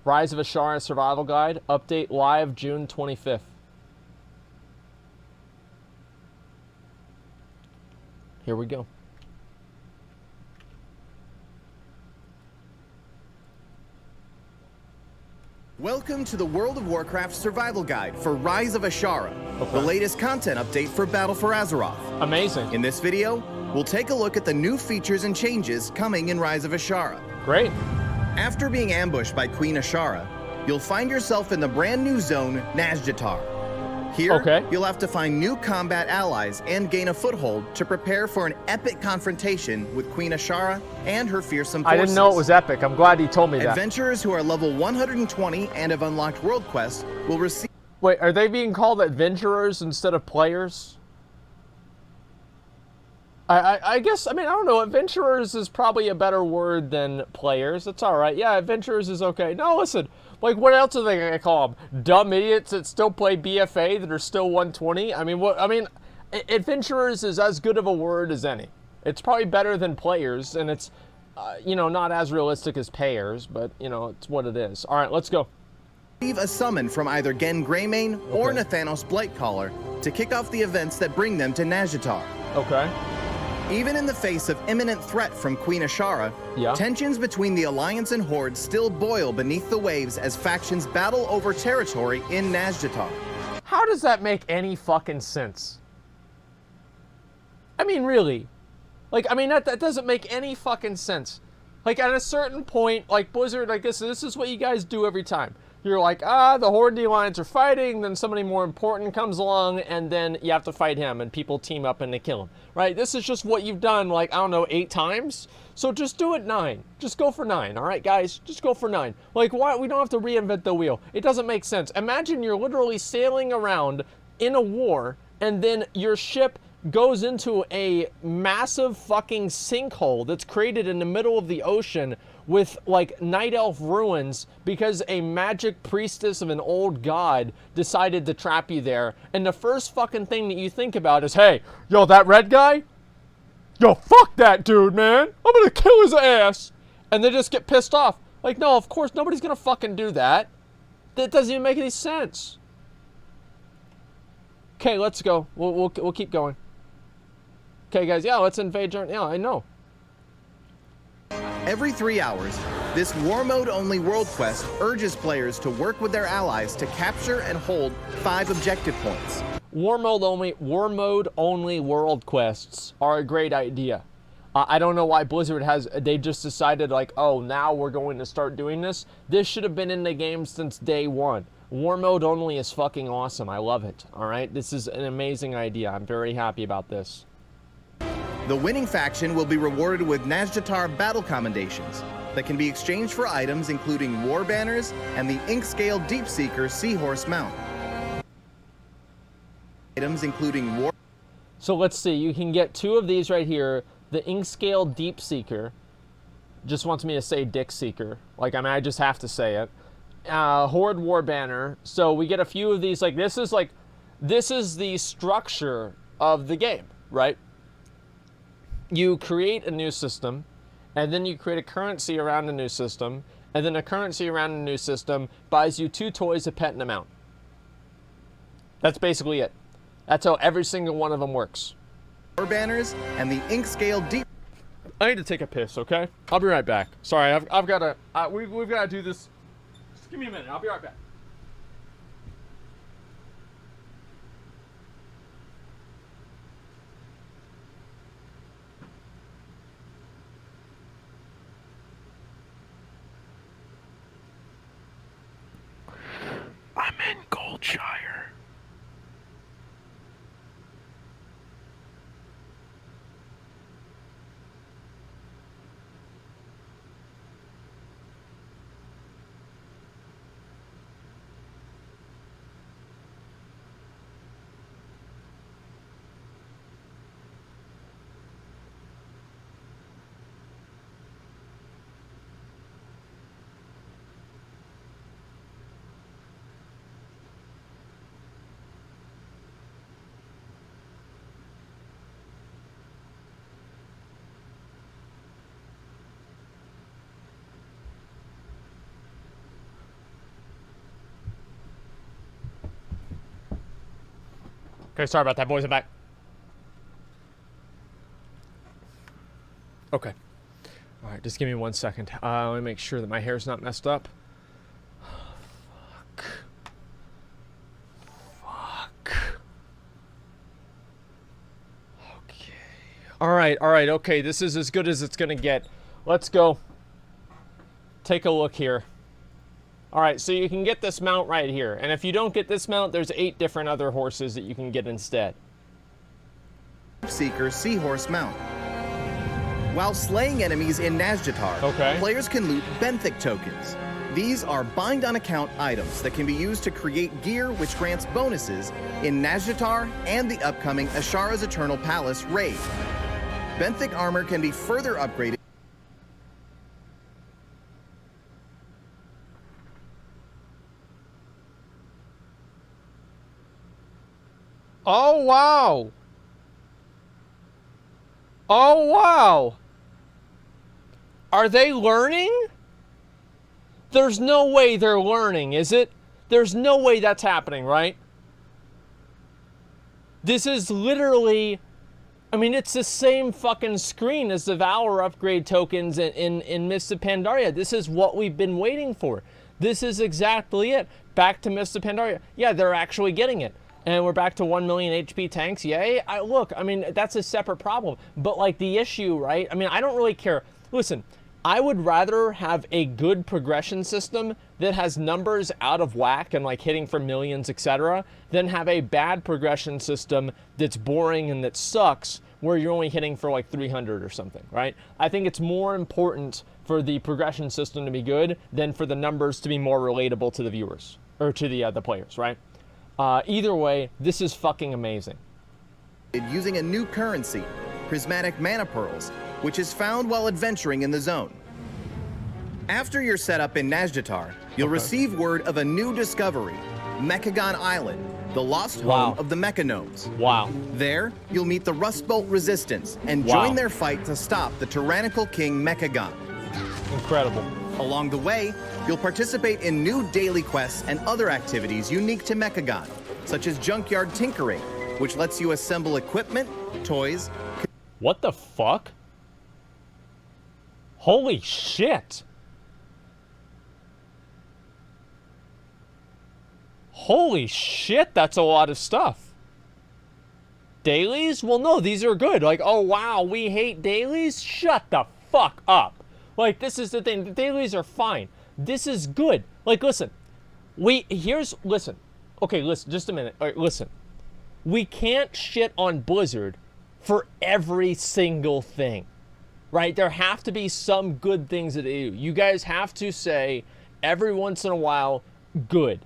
Rise of Azshara Survival Guide. Update live June 25th. Here we go. Welcome to the World of Warcraft Survival Guide for Rise of Azshara, the latest content update for Battle for Azeroth. Amazing. In this video, we'll take a look at the new features and changes coming in Rise of Azshara. Great. After being ambushed by Queen Azshara, you'll find yourself in the brand new zone, Nazjatar. Here, you'll have to find new combat allies and gain a foothold to prepare for an epic confrontation with Queen Azshara and her fearsome forces. I didn't know it was epic. I'm glad he told me that. Adventurers who are level 120 and have unlocked world quests will receive... Wait, are they being called adventurers instead of players? I guess, I mean, I don't know. Adventurers is probably a better word than players. That's all right. Yeah, adventurers is okay. No, listen. Like, what else are they going to call them? Dumb idiots that still play BFA that are still 120? I mean, what? I mean, adventurers is as good of a word as any. It's probably better than players, and it's, you know, not as realistic as payers, but, you know, it's what it is. All right, let's go. Receive a summon from either Gen Greymane or Nathanos Blightcaller to kick off the events that bring them to Nazjatar. Okay. Even in the face of imminent threat from Queen Azshara, tensions between the Alliance and Horde still boil beneath the waves as factions battle over territory in Nazjatar. How does that make any fucking sense? I mean, really? Like, I mean, that doesn't make any fucking sense. Like, at a certain point, like, Blizzard, like, this is what you guys do every time. You're like, the Horde and the Alliance are fighting, then somebody more important comes along, and then you have to fight him, and people team up and they kill him, right? This is just what you've done, like, I don't know, 8 times? So just do it 9. Just go for 9, all right, guys? Just go for 9. Like, why? We don't have to reinvent the wheel. It doesn't make sense. Imagine you're literally sailing around in a war, and then your ship goes into a massive fucking sinkhole that's created in the middle of the ocean with, like, night elf ruins because a magic priestess of an old god decided to trap you there. And the first fucking thing that you think about is, hey, yo, that red guy? Yo, fuck that dude, man. I'm gonna kill his ass. And they just get pissed off. Like, no, of course, nobody's gonna fucking do that. That doesn't even make any sense. Okay, let's go. We'll keep going. Okay, guys, yeah, let's invade Jordan. Yeah, I know. Every 3 hours, this War Mode only world quest urges players to work with their allies to capture and hold 5 objective points. War mode only world quests are a great idea. I don't know why Blizzard they just decided, like, oh, now we're going to start doing this. This should have been in the game since day 1. War mode only is fucking awesome. I love it. All right, this is an amazing idea. I'm very happy about this. The winning faction will be rewarded with Nazjatar battle commendations that can be exchanged for items including war banners and the Inkscale Deepseeker Seahorse mount. Items including war... So let's see, you can get 2 of these right here. The Inkscale Deepseeker just wants me to say Dick Seeker. Like, I mean, I just have to say it. Horde War Banner. So we get a few of these. Like, this is the structure of the game, right? You create a new system, and then you create a currency around a new system, and then a currency around a new system buys you 2 toys, a pet, and a mount. That's basically it. That's how every single one of them works. War banners and the Inkscale Deep... I need to take a piss, okay? I'll be right back. Sorry, I've got to... we've got to do this. Just give me a minute. I'll be right back. I'm in Goldshire. Okay, sorry about that, boys. I'm back. Okay. All right, just give me 1 second. Let me make sure that my hair's not messed up. Fuck. Okay. All right, okay. This is as good as it's gonna get. Let's go. Take a look here. All right, so you can get this mount right here. And if you don't get this mount, there's 8 different other horses that you can get instead. Seeker Seahorse Mount. While slaying enemies in Nazjatar, players can loot benthic tokens. These are bind-on-account items that can be used to create gear which grants bonuses in Nazjatar and the upcoming Azshara's Eternal Palace raid. Benthic armor can be further upgraded. Oh, wow. Oh, wow. Are they learning? There's no way they're learning, is it? There's no way that's happening, right? This is literally... I mean, it's the same fucking screen as the Valor upgrade tokens in Mists of Pandaria. This is what we've been waiting for. This is exactly it. Back to Mists of Pandaria. Yeah, they're actually getting it. And we're back to 1 million HP tanks. Yay. Look, I mean, that's a separate problem. But, like, the issue, right? I mean, I don't really care. Listen, I would rather have a good progression system that has numbers out of whack and, like, hitting for millions, etc., than have a bad progression system that's boring and that sucks where you're only hitting for, like, 300 or something, right? I think it's more important for the progression system to be good than for the numbers to be more relatable to the viewers, or to the players, right? Either way, this is fucking amazing. Using a new currency, Prismatic Mana Pearls, which is found while adventuring in the zone. After you're set up in Nazjatar, you'll receive word of a new discovery, Mechagon Island, the lost home of the Mechagnomes. Wow. There, you'll meet the Rustbolt Resistance and join their fight to stop the tyrannical King Mechagon. Incredible. Along the way, you'll participate in new daily quests and other activities unique to Mechagon, such as junkyard tinkering, which lets you assemble equipment, toys... What the fuck? Holy shit! Holy shit, that's a lot of stuff. Dailies? Well, no, these are good. Like, oh wow, we hate dailies? Shut the fuck up. Like, this is the thing. The dailies are fine. This is good. Like, listen. Listen. Okay, listen, just a minute. All right, listen. We can't shit on Blizzard for every single thing, right? There have to be some good things that they do. You guys have to say, every once in a while, good.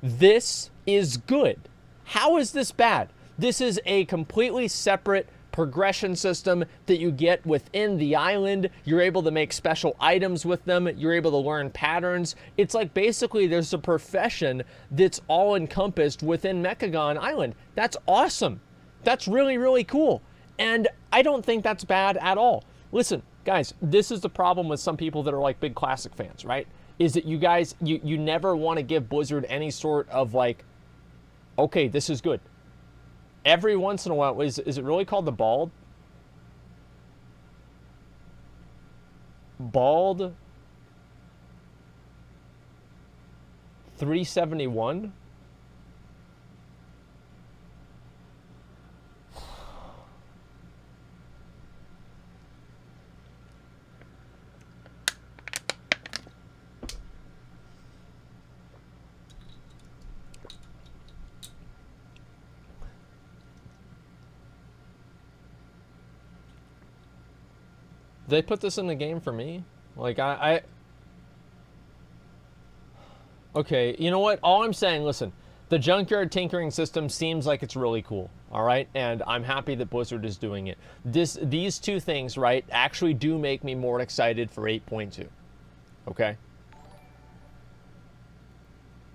This is good. How is this bad? This is a completely separate progression system that you get within the island. You're able to make special items with them. You're able to learn patterns. It's like basically there's a profession that's all encompassed within Mechagon Island. That's awesome. That's really, really cool. And I don't think that's bad at all. Listen, guys, this is the problem with some people that are like big classic fans, right? Is that you guys, you never want to give Blizzard any sort of like, okay, this is good. Every once in a while, is it really called the Bald? Bald 371? They put this in the game for me? Like, okay, you know what? All I'm saying, listen, the junkyard tinkering system seems like it's really cool, all right? And I'm happy that Blizzard is doing it. These two things, right, actually do make me more excited for 8.2, okay?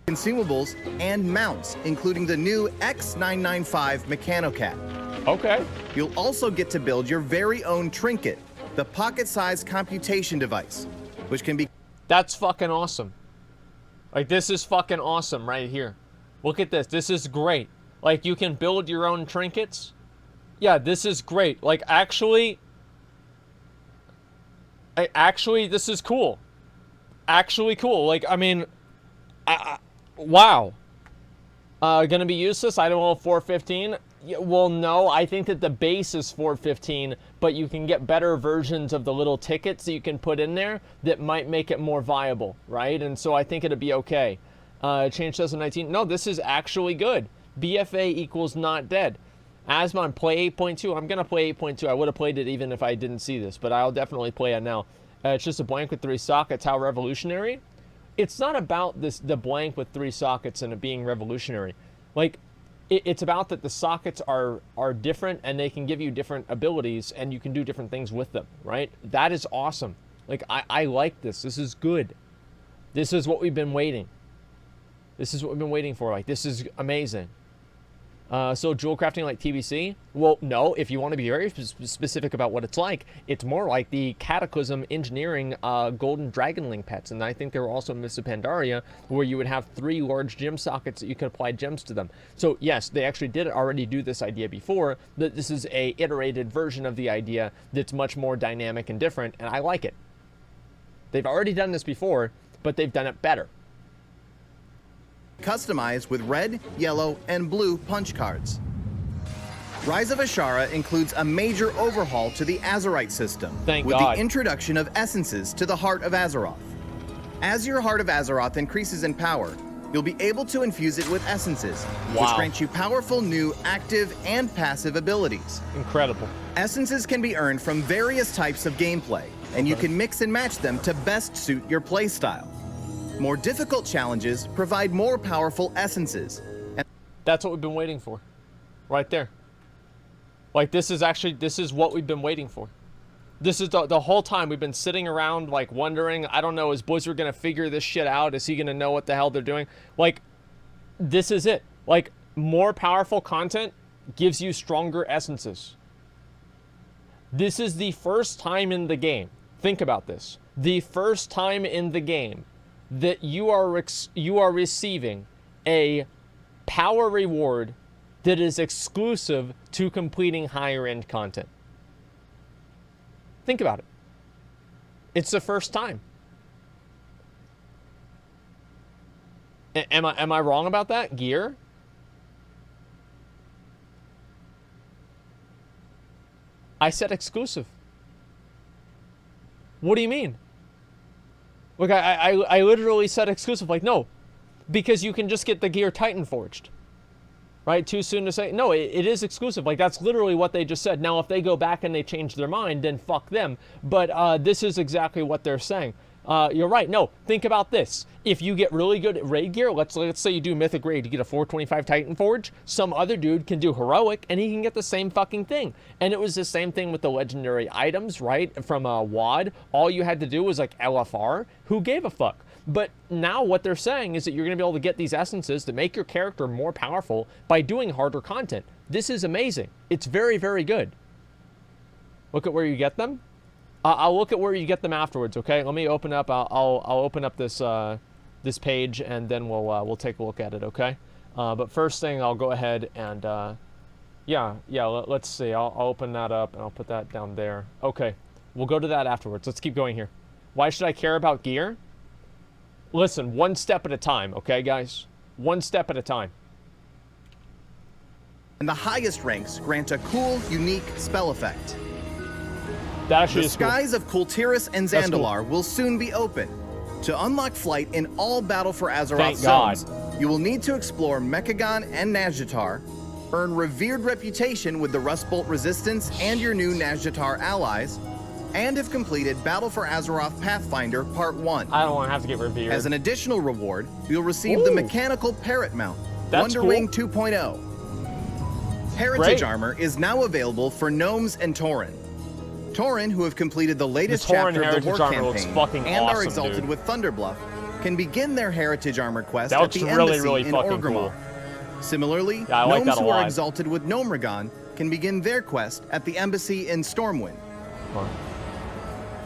Consumables and mounts, including the new X995 Mechanocat. Okay. You'll also get to build your very own trinket, the pocket-sized computation device, which can be... That's fucking awesome. Like, this is fucking awesome right here. Look at this. This is great. Like, you can build your own trinkets. Yeah, this is great. Like, actually, this is cool. Actually cool. Like, I mean, wow. Gonna be useless? I don't know, 415? Yeah, well, no, I think that the base is 415, but you can get better versions of the little tickets that you can put in there that might make it more viable, right? And so I think it'll be okay. Change 2019. No, this is actually good. BFA equals not dead. Asmon, play 8.2. I'm going to play 8.2. I would have played it even if I didn't see this, but I'll definitely play it now. It's just a blank with 3 sockets. How revolutionary? It's not about the blank with 3 sockets and it being revolutionary. Like, it's about that the sockets are different and they can give you different abilities and you can do different things with them, right? That is awesome. Like, I like this. This is good. This is what we've been waiting. This is what we've been waiting for. Like, this is amazing. So jewel crafting like TBC? Well, no, if you want to be very specific about what it's like, it's more like the Cataclysm engineering golden dragonling pets. And I think there were also Mists of Pandaria where you would have 3 large gem sockets that you could apply gems to them. So yes, they actually did already do this idea before, but this is a iterated version of the idea that's much more dynamic and different, and I like it. They've already done this before, but they've done it better. Customized with red, yellow, and blue punch cards. Rise of Azshara includes a major overhaul to the Azerite system with the introduction of essences to the Heart of Azeroth. As your Heart of Azeroth increases in power, you'll be able to infuse it with essences, which grant you powerful new active and passive abilities. Incredible. Essences can be earned from various types of gameplay, and you can mix and match them to best suit your playstyle. More difficult challenges provide more powerful essences. That's what we've been waiting for. Right there. Like, this is what we've been waiting for. This is the whole time we've been sitting around, like, wondering, I don't know, is Blizzard going to figure this shit out? Is he going to know what the hell they're doing? Like, this is it. Like, more powerful content gives you stronger essences. This is the first time in the game. Think about this. The first time in the game that you are receiving a power reward that is exclusive to completing higher end content. Think about it. It's the first time. Am I wrong about that? Gear? I said exclusive. What do you mean? Look, I literally said exclusive. Like, no, because you can just get the gear Titan forged. Right? Too soon to say. No, it is exclusive. Like, that's literally what they just said. Now, if they go back and they change their mind, then fuck them. But this is exactly what they're saying. You're right. No, think about this. If you get really good at raid gear, let's say you do Mythic Raid, you get a 425 Titan Forge, some other dude can do Heroic, and he can get the same fucking thing. And it was the same thing with the legendary items, right? From WoD, all you had to do was like LFR. Who gave a fuck? But now what they're saying is that you're going to be able to get these essences to make your character more powerful by doing harder content. This is amazing. It's very, very good. Look at where you get them. I'll look at where you get them afterwards, okay? Let me open up. I'll open up this this page and then we'll take a look at it, okay? But first thing, I'll go ahead and let's see. I'll open that up and I'll put that down there. Okay, we'll go to that afterwards. Let's keep going here. Why should I care about gear? Listen, one step at a time, okay, guys? One step at a time. And the highest ranks grant a cool, unique spell effect. That actually the is cool. skies of Kultiris and Zandalar will soon be open. To unlock flight in all Battle for Azeroth zones, you will need to explore Mechagon and Nazjatar, earn revered reputation with the Rustbolt Resistance and your new Nazjatar allies, and have completed Battle for Azeroth Pathfinder Part 1. I don't want to have to get revered. As an additional reward, you'll receive the Mechanical Parrot Mount, Wonder Wing 2.0. Heritage Armor is now available for Gnomes and Tauren. Tauren, who have completed the latest chapter of the War campaign and are exalted with Thunderbluff, can begin their Heritage Armor quest at the embassy in Orgrimmar. Similarly, gnomes who are exalted with Gnomeregan can begin their quest at the embassy in Stormwind.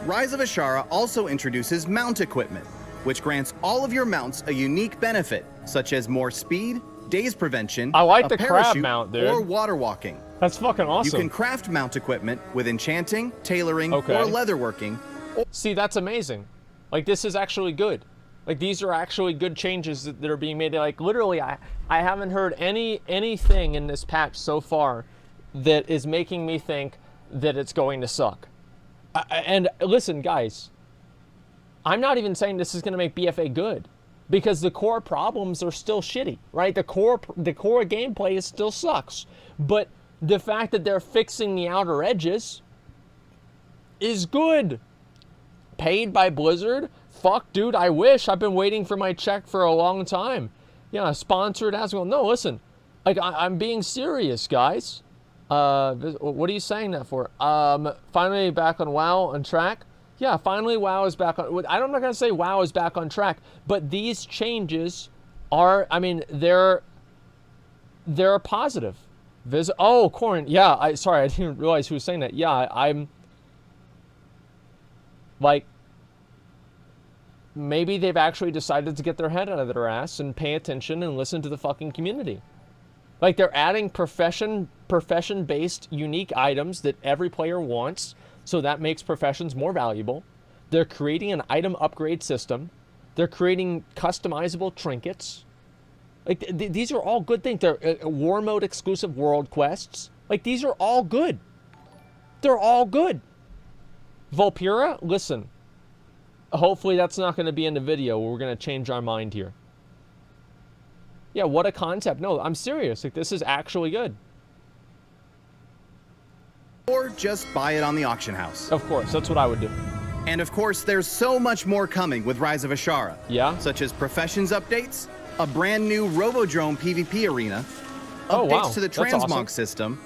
Rise of Azshara also introduces mount equipment, which grants all of your mounts a unique benefit, such as more speed, daze prevention, I like a the crab parachute, mount, dude. or water walking. That's fucking awesome. You can craft mount equipment with enchanting, tailoring, Okay. or leatherworking. See, that's amazing. Like, this is actually good. Like, these are actually good changes that are being made. Like, literally, I haven't heard anything in this patch so far that is making me think that it's going to suck. And listen, guys, I'm not even saying this is going to make BFA good, because the core problems are still shitty, right? The core gameplay is still sucks. But the fact that they're fixing the outer edges is good. Paid by Blizzard? Fuck, dude, I wish. I've been waiting for my check for a long time. Yeah, sponsored Asmongold. No, listen, like, I'm being serious, guys. What are you saying that for? Finally back on WoW on track? Yeah, finally WoW is back on... I'm not going to say WoW is back on track, but these changes are, I mean, they're positive. Oh, Corin, yeah, sorry, I didn't realize who was saying that. Yeah, I'm... Like, maybe they've actually decided to get their head out of their ass and pay attention and listen to the fucking community. Like, they're adding profession-based unique items that every player wants, so that makes professions more valuable. They're creating an item upgrade system. They're creating customizable trinkets. Like, these are all good things. They're war mode exclusive world quests. Like, these are all good. They're all good. Volpura, listen. Hopefully that's not going to be in the video where we're going to change our mind here. Yeah, what a concept. No, I'm serious. Like, this is actually good. Or just buy it on the auction house. Of course, that's what I would do. And of course, there's so much more coming with Rise of Azshara. Yeah? Such as professions updates, a brand new Robodrome PvP arena, updates to the transmog system,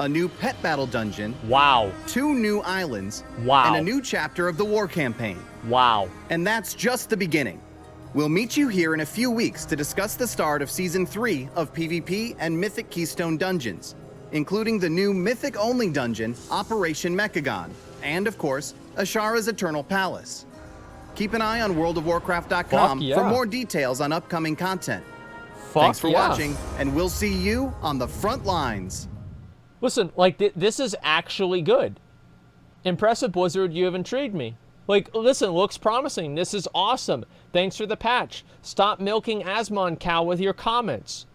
a new pet battle dungeon, wow, 2 new islands, wow, and a new chapter of the war campaign. Wow. And that's just the beginning. We'll meet you here in a few weeks to discuss the start of Season 3 of PvP and Mythic Keystone Dungeons, including the new Mythic-only dungeon, Operation Mechagon, and of course, Azshara's Eternal Palace. Keep an eye on worldofwarcraft.com for more details on upcoming content. Thanks for watching, and we'll see you on the front lines. Listen, like, this is actually good. Impressive, Blizzard, you have intrigued me. Like, listen, looks promising. This is awesome. Thanks for the patch. Stop milking Asmon cow with your comments.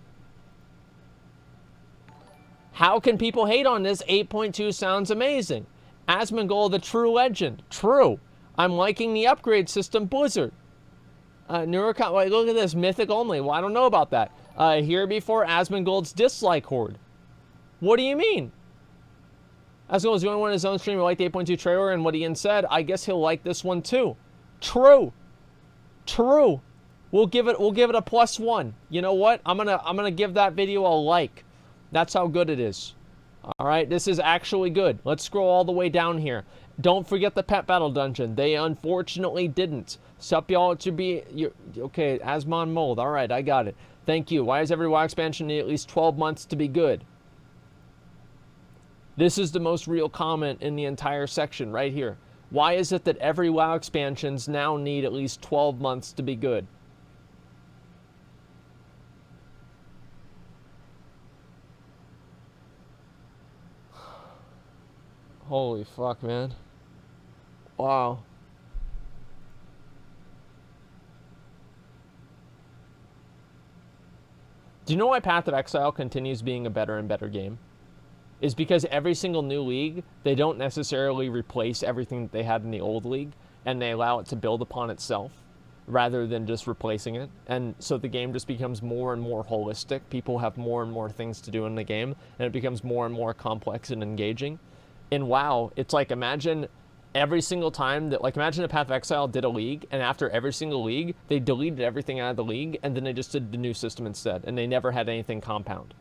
How can people hate on this? 8.2 sounds amazing. Asmongold, the true legend. True. I'm liking the upgrade system, Blizzard. Look at this, Mythic only. Well, I don't know about that. Here before Asmongold's dislike horde. What do you mean? Asmongold's the only one in his own stream who liked the 8.2 trailer and what Ian said. I guess he'll like this one too. True. True. We'll give it a +1. You know what? I'm gonna give that video a like. That's how good it is. All right, this is actually good. Let's scroll all the way down here. Don't forget the pet battle dungeon. They unfortunately didn't. Sup, y'all? It should be... Okay, Asmongold. All right, I got it. Thank you. Why does every WoW expansion need at least 12 months to be good? This is the most real comment in the entire section right here. Why is it that every WoW expansions now need at least 12 months to be good? Holy fuck, man. Wow. Do you know why Path of Exile continues being a better and better game? Is because every single new league, they don't necessarily replace everything that they had in the old league, and they allow it to build upon itself rather than just replacing it. And so the game just becomes more and more holistic. People have more and more things to do in the game, and it becomes more and more complex and engaging. In WoW, it's like, imagine every single time that, like, imagine if Path of Exile did a league, and after every single league, they deleted everything out of the league, and then they just did the new system instead, and they never had anything compound.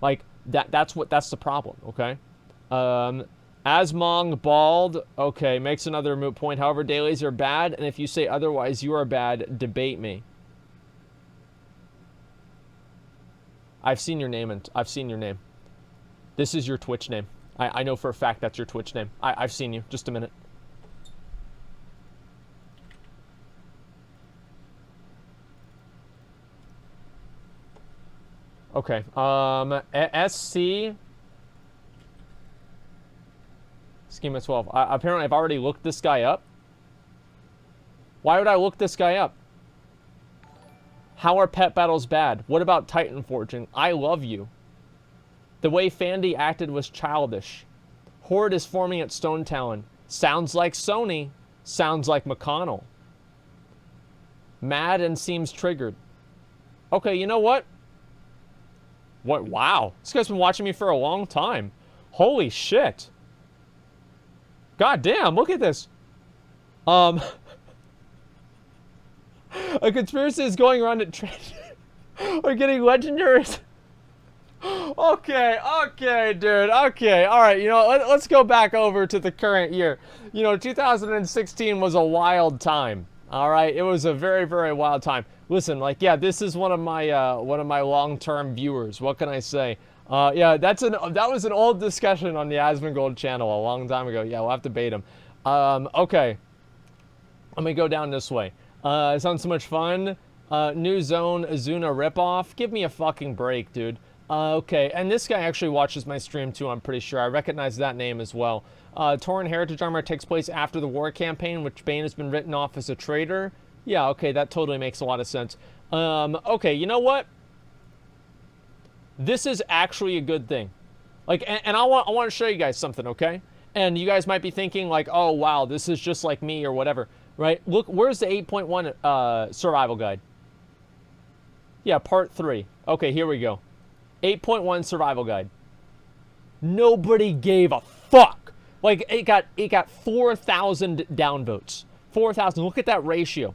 Like, that's the problem, okay? Asmongold, okay, makes another moot point. However, dailies are bad, and if you say otherwise, you are bad. Debate me. I've seen your name, and I've seen your name. This is your Twitch name. I know for a fact that's your Twitch name. I've seen you. Just a minute. Okay. SC. Schema 12. Apparently, I've already looked this guy up. Why would I look this guy up? How are pet battles bad? What about Titan Forging? I love you. The way Fandy acted was childish. Horde is forming at Stone Talon. Sounds like Sony. Sounds like McConnell. Mad and seems triggered. Okay, you know what? What? Wow. This guy's been watching me for a long time. Holy shit. God damn, look at this. A conspiracy is going around at We're getting legendaries. Okay, dude. Okay, all right. You know, let's go back over to the current year. You know, 2016 was a wild time. All right, it was a very, very wild time. Listen, like, yeah, this is one of my long-term viewers. What can I say? Yeah, that was an old discussion on the Asmongold channel a long time ago. Yeah, we'll have to bait him. Okay, let me go down this way. It sounds so much fun. New Zone Azuna ripoff. Give me a fucking break, dude. Okay, and this guy actually watches my stream too, I'm pretty sure. I recognize that name as well. Tauren Heritage Armor takes place after the war campaign, which Bane has been written off as a traitor. Yeah, okay, that totally makes a lot of sense. Okay, you know what? This is actually a good thing. Like, and I want to show you guys something, okay? And you guys might be thinking like, oh, wow, this is just like me or whatever, right? Look, where's the 8.1 survival guide? Yeah, part 3. Okay, here we go. 8.1 survival guide. Nobody gave a fuck. Like, it got 4,000 downvotes. 4,000. Look at that ratio.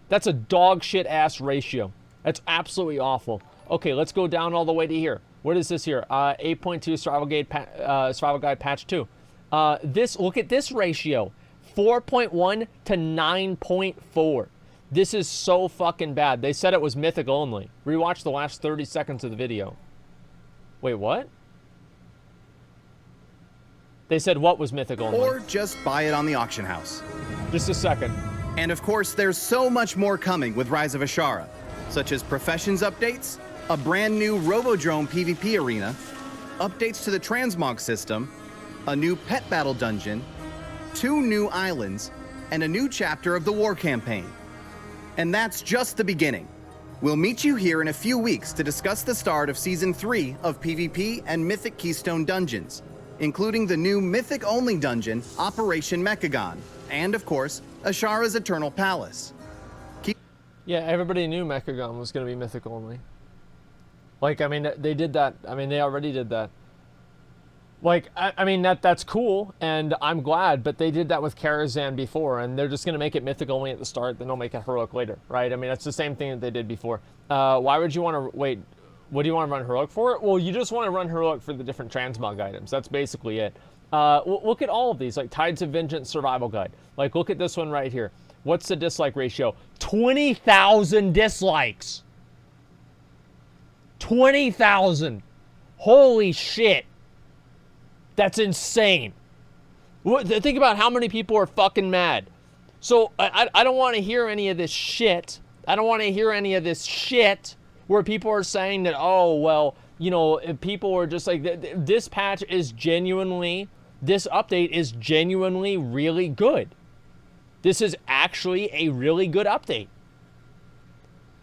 That's a dog shit ass ratio. That's absolutely awful. Okay, let's go down all the way to here. What is this here? 8.2 survival guide patch 2. Look at this ratio. 4.1 to 9.4. This is so fucking bad. They said it was mythic only. Rewatch the last 30 seconds of the video. Wait, what? They said what was mythic only? Or just buy it on the auction house. Just a second. And of course, there's so much more coming with Rise of Azshara, such as Professions updates, a brand new Robodrome PvP arena, updates to the transmog system, a new pet battle dungeon, 2 new islands, and a new chapter of the war campaign. And that's just the beginning. We'll meet you here in a few weeks to discuss the start of Season 3 of PvP and Mythic Keystone Dungeons, including the new Mythic-only dungeon, Operation Mechagon, and, of course, Azshara's Eternal Palace. Yeah, everybody knew Mechagon was going to be Mythic only. Like, I mean, they did that. I mean, they already did that. Like, I mean, that's cool, and I'm glad, but they did that with Karazhan before, and they're just going to make it Mythic only at the start, then they'll make it Heroic later, right? I mean, that's the same thing that they did before. Why would you want to, wait, what do you want to run Heroic for? Well, you just want to run Heroic for the different transmog items. That's basically it. Look at all of these, like Tides of Vengeance Survival Guide. Like, look at this one right here. What's the dislike ratio? 20,000 dislikes. 20,000. Holy shit. That's insane. Think about how many people are fucking mad. So I don't want to hear any of this shit. I don't want to hear any of this shit where people are saying that, oh, well, you know, people are just like, this patch is genuinely, this update is genuinely really good. This is actually a really good update.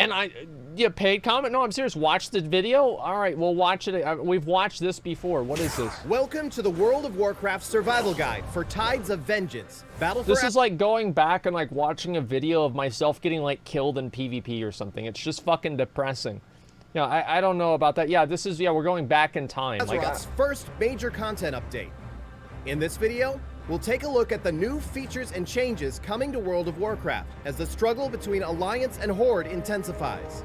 And paid comment? No, I'm serious. Watch the video? All right, we'll watch it. We've watched this before. What is this? Welcome to the World of Warcraft Survival Guide for Tides of Vengeance. This is like going back and like watching a video of myself getting like killed in PvP or something. It's just fucking depressing. Yeah, I don't know about that. Yeah, this is, yeah, we're going back in time. Azshara's first major content update. In this video, we'll take a look at the new features and changes coming to World of Warcraft as the struggle between Alliance and Horde intensifies.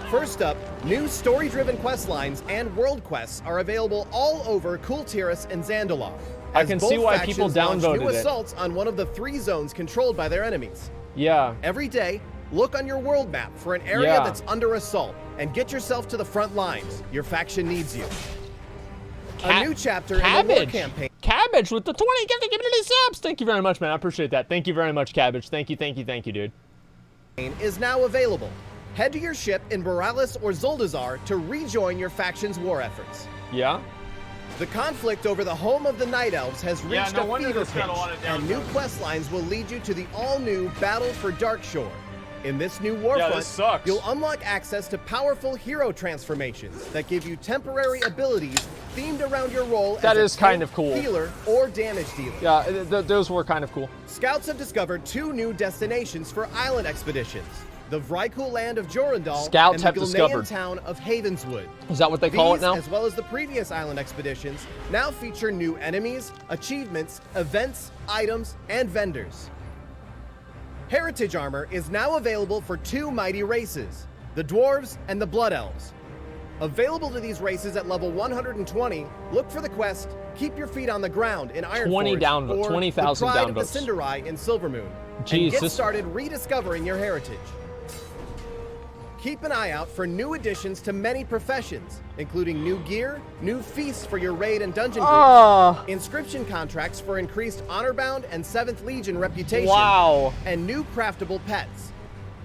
First up, new story-driven quest lines and world quests are available all over Kultiras and Zandalov. I can see why people downvoted new assaults on one of the 3 zones controlled by their enemies. Yeah. Every day, look on your world map for an area that's under assault and get yourself to the front lines. Your faction needs you. A new chapter in the war campaign. Cabbage with the 20 community subs. Thank you very much, man. I appreciate that. Thank you very much, Cabbage. Thank you, dude. Is now available. Head to your ship in Borealis or Zuldazar to rejoin your faction's war efforts. Yeah? The conflict over the home of the Night Elves has reached no a wonder fever this got a pitch, lot of and new downtime. quest lines will lead you to the all-new Battle for Darkshore. In this new this warfront, sucks. you'll unlock access to powerful hero transformations that give you temporary abilities themed around your role That as is a kind tank, of cool. healer, or damage dealer. Yeah, those were kind of cool. Scouts have discovered 2 new destinations for island expeditions. The Vrykul land of Jorundal Scouts and have the Gilnean discovered. town of Havenswood. Is that what they call it These, now? as well as the previous island expeditions, now feature new enemies, achievements, events, items, and vendors. Heritage armor is now available for 2 mighty races, the Dwarves and the Blood Elves. Available to these races at level 120, look for the quest, Keep Your Feet on the Ground in Ironforge, 20 downvotes, or 20,000 the Pride of the downvotes. Cinderai in Silvermoon, Jeez, and get this- started rediscovering your heritage. Keep an eye out for new additions to many professions, including new gear, new feasts for your raid and dungeon groups, Oh, inscription contracts for increased honor-bound and 7th Legion reputation, wow. and new craftable pets.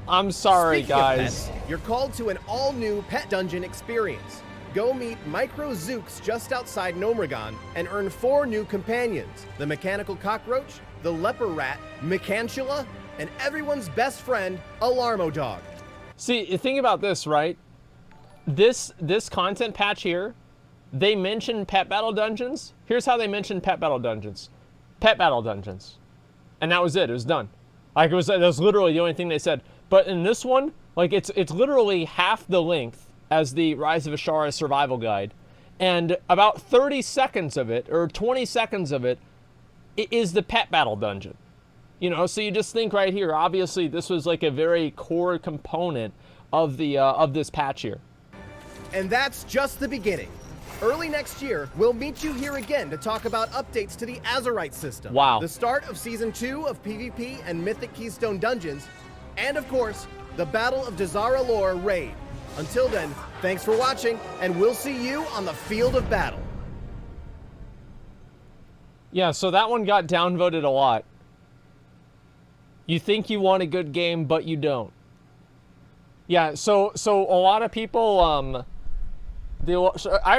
I'm sorry, Speaking of guys. pets, you're called to an all-new pet dungeon experience. Go meet Micro Zooks just outside Nomragon and earn 4 new companions: the mechanical cockroach, the leper rat, Mechantula, and everyone's best friend, Alarmo Dog. See, think about this, right? This content patch here, they mentioned pet battle dungeons. Here's how they mentioned pet battle dungeons. Pet battle dungeons. And that was it. It was done. Like, it was literally the only thing they said. But in this one, like, it's literally half the length as the Rise of Azshara survival guide. And about 30 seconds of it, or 20 seconds of it, is the pet battle dungeon. You know, so you just think right here, obviously this was like a very core component of the of this patch here. And that's just the beginning. Early next year, we'll meet you here again to talk about updates to the Azerite system. Wow. The start of Season 2 of PvP and Mythic Keystone Dungeons, and of course, the Battle of Dazara Lore raid. Until then, thanks for watching, and we'll see you on the field of battle. Yeah, so that one got downvoted a lot. You think you want a good game, but you don't. Yeah, so a lot of people, I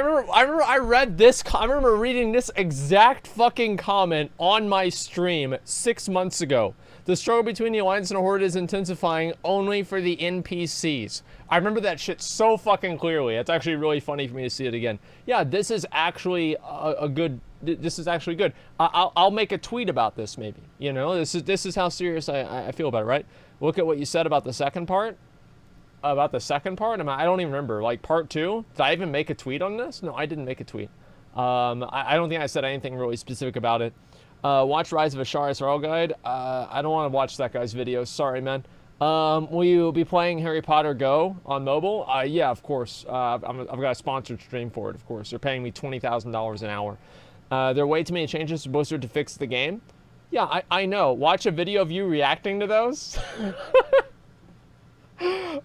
remember reading this exact fucking comment on my stream 6 months ago. The struggle between the Alliance and the Horde is intensifying only for the NPCs. I remember that shit so fucking clearly. It's actually really funny for me to see it again. Yeah, this is actually this is actually good. I'll make a tweet about this maybe. You know, this is how serious I feel about it, right? Look at what you said about the second part. I don't even remember. Like part 2? Did I even make a tweet on this? No, I didn't make a tweet. I don't think I said anything really specific about it. Watch Rise of Azshara Survival Guide. I don't want to watch that guy's videos. Sorry, man. Will you be playing Harry Potter Go on mobile? Yeah, of course. I've got a sponsored stream for it, of course. They're paying me $20,000 an hour. There are way too many changes to Blizzard to fix the game. Yeah, I know. Watch a video of you reacting to those.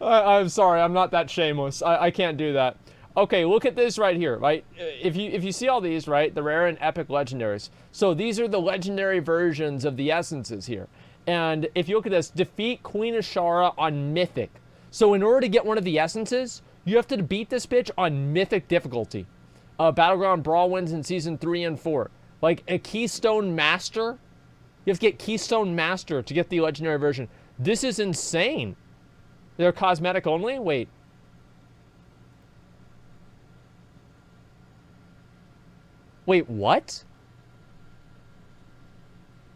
I'm sorry, I'm not that shameless. I can't do that. Okay, look at this right here, right? If you see all these, right, the rare and epic legendaries. So these are the legendary versions of the essences here. And if you look at this, defeat Queen Azshara on Mythic. So in order to get one of the essences, you have to beat this bitch on Mythic difficulty. Battleground Brawl wins in Season 3 and 4. Like a Keystone Master, you have to get Keystone Master to get the legendary version. This is insane. They're cosmetic only? Wait. Wait, what?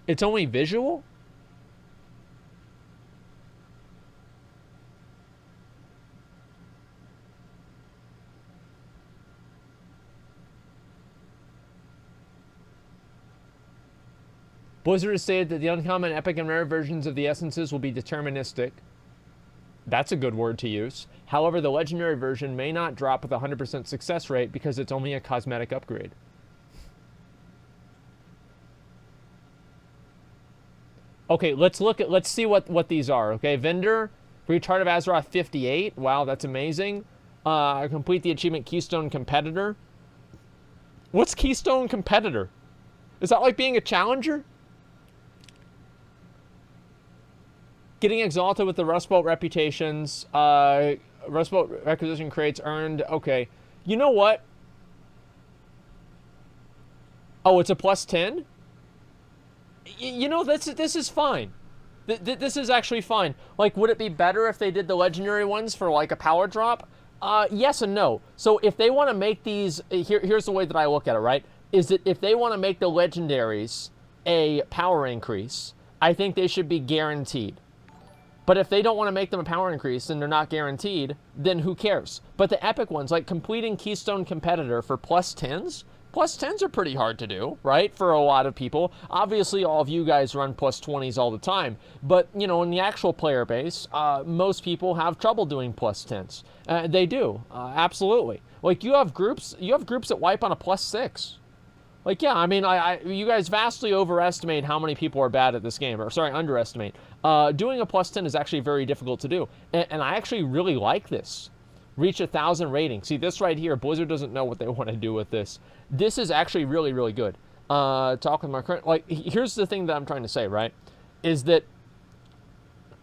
It's only visual? Blizzard has stated that the uncommon, epic, and rare versions of the essences will be deterministic. That's a good word to use. However, the legendary version may not drop with a 100% success rate because it's only a cosmetic upgrade. Okay, let's see what these are. Okay, vendor, Retard of Azeroth 58. Wow, that's amazing. Complete the achievement Keystone Competitor. What's Keystone Competitor? Is that like being a challenger? Getting exalted with the Rust Belt reputations. Rust Belt requisition crates earned. Okay. You know what? Oh, it's a +10? You know, this is fine. This is actually fine. Like, would it be better if they did the legendary ones for, like, a power drop? Yes and no. So if they want to make these... Here's the way that I look at it, right? Is that if they want to make the legendaries a power increase, I think they should be guaranteed. But if they don't want to make them a power increase and they're not guaranteed, then who cares? But the epic ones, like completing Keystone Competitor for +10s, +10s are pretty hard to do, right? For a lot of people. Obviously, all of you guys run +20s all the time. But, you know, in the actual player base, most people have trouble doing +10s. They do, absolutely. Like, you have groups that wipe on a +6. Like, yeah, I mean, you guys vastly overestimate how many people are bad at this game. Or, sorry, underestimate. Doing a +10 is actually very difficult to do. And I actually really like this. Reach 1,000 ratings. See, this right here, Blizzard doesn't know what they want to do with this. This is actually really, really good. Talk with my current... Like, here's the thing that I'm trying to say, right? Is that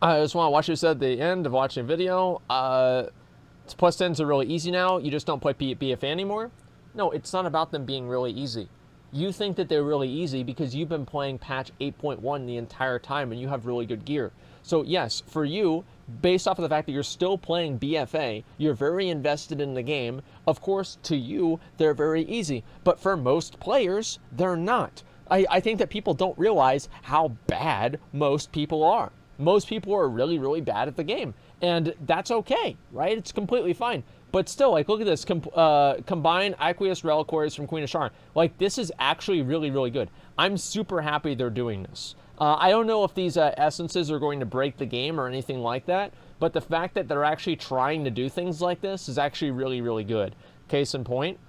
I just want to watch this at the end of watching a video. +10s are really easy now. You just don't play BFA anymore. No, it's not about them being really easy. You think that they're really easy because you've been playing patch 8.1 the entire time and you have really good gear. So yes, for you, based off of the fact that you're still playing BFA, you're very invested in the game. Of course, to you, they're very easy. But for most players, they're not. I think that people don't realize how bad most people are. Most people are really, really bad at the game. And that's okay, right? It's completely fine. But still, like, look at this. Combine Aqueous Reliquaries from Queen Azshara. Like, this is actually really, really good. I'm super happy they're doing this. I don't know if these essences are going to break the game or anything like that, but the fact that they're actually trying to do things like this is actually really, really good. Case in point.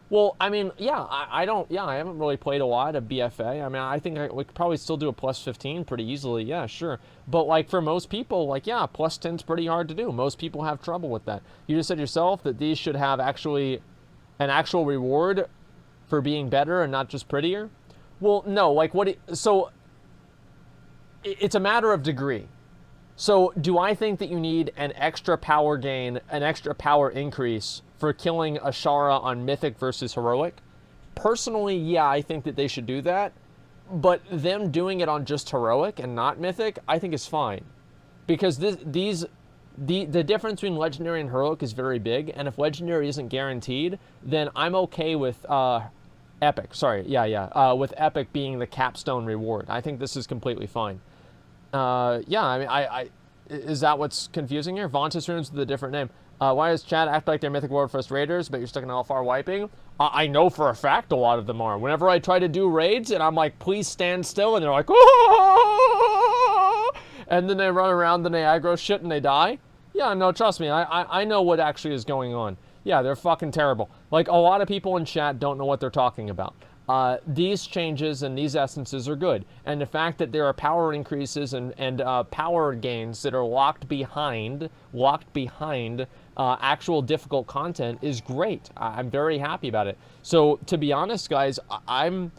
Well, I mean, yeah, I haven't really played a lot of BFA. I mean, I think we could probably still do a +15 pretty easily. Yeah, sure. But, like, for most people, like, yeah, +10's pretty hard to do. Most people have trouble with that. You just said yourself that these should have actually an actual reward for being better and not just prettier. Well, no, like, so it's a matter of degree. So do I think that you need an extra power gain, an extra power increase for killing Azshara on Mythic versus Heroic? Personally, yeah, I think that they should do that. But them doing it on just Heroic and not Mythic, I think is fine. Because the difference between Legendary and Heroic is very big. And if Legendary isn't guaranteed, then I'm okay with Epic. Sorry, with Epic being the capstone reward. I think this is completely fine. Yeah, I mean, is that what's confusing here? Vauntus runes with a different name. Why does chat act like they're Mythic World First Raiders, but you're stuck in LFR wiping? I know for a fact a lot of them are. Whenever I try to do raids and I'm like, please stand still, and they're like, oh! And then they run around the aggro shit and they die. Yeah, no, trust me, I know what actually is going on. Yeah, they're fucking terrible. Like, a lot of people in chat don't know what they're talking about. These changes and these essences are good. And the fact that there are power increases and power gains that are locked behind actual difficult content is great. I'm very happy about it. So, to be honest, guys, I'm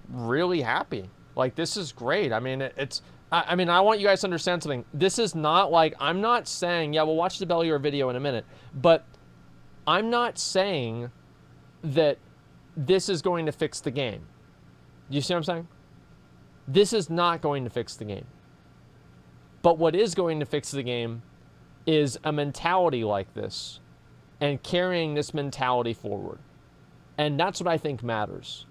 really happy. Like, this is great. I mean, I want you guys to understand something. This is not like, I'm not saying, yeah, we'll watch the Bellier video in a minute, but I'm not saying that this is going to fix the game. You see what I'm saying? This is not going to fix the game. But what is going to fix the game is a mentality like this and carrying this mentality forward. And that's what I think matters.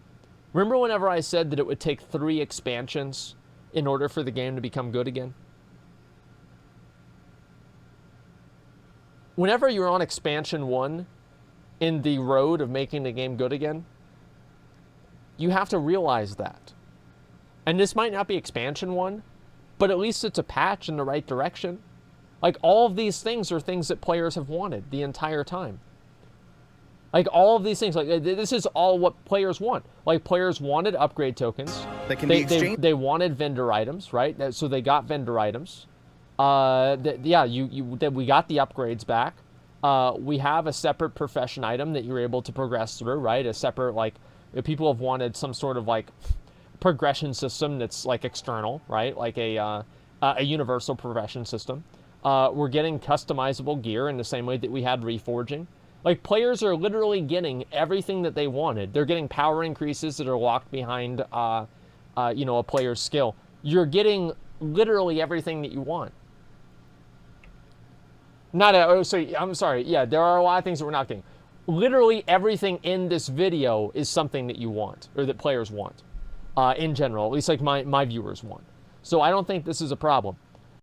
Remember whenever I said that it would take 3 expansions in order for the game to become good again? Whenever you're on expansion 1 in the road of making the game good again, you have to realize that. And this might not be expansion 1, but at least it's a patch in the right direction. Like, all of these things are things that players have wanted the entire time. Like, all of these things, like, this is all what players want. Like, players wanted upgrade tokens. That can be exchanged. They wanted vendor items, right? So they got vendor items. We got the upgrades back. We have a separate profession item that you're able to progress through, right? A separate, like, if people have wanted some sort of, like, progression system that's like external, right? Like a universal progression system. We're getting customizable gear in the same way that we had reforging. Like, players are literally getting everything that they wanted. They're getting power increases that are locked behind, you know, a player's skill. You're getting literally everything that you want. I'm sorry. Yeah, there are a lot of things that we're not getting. Literally everything in this video is something that you want, or that players want, in general. At least, like, my viewers want. So I don't think this is a problem.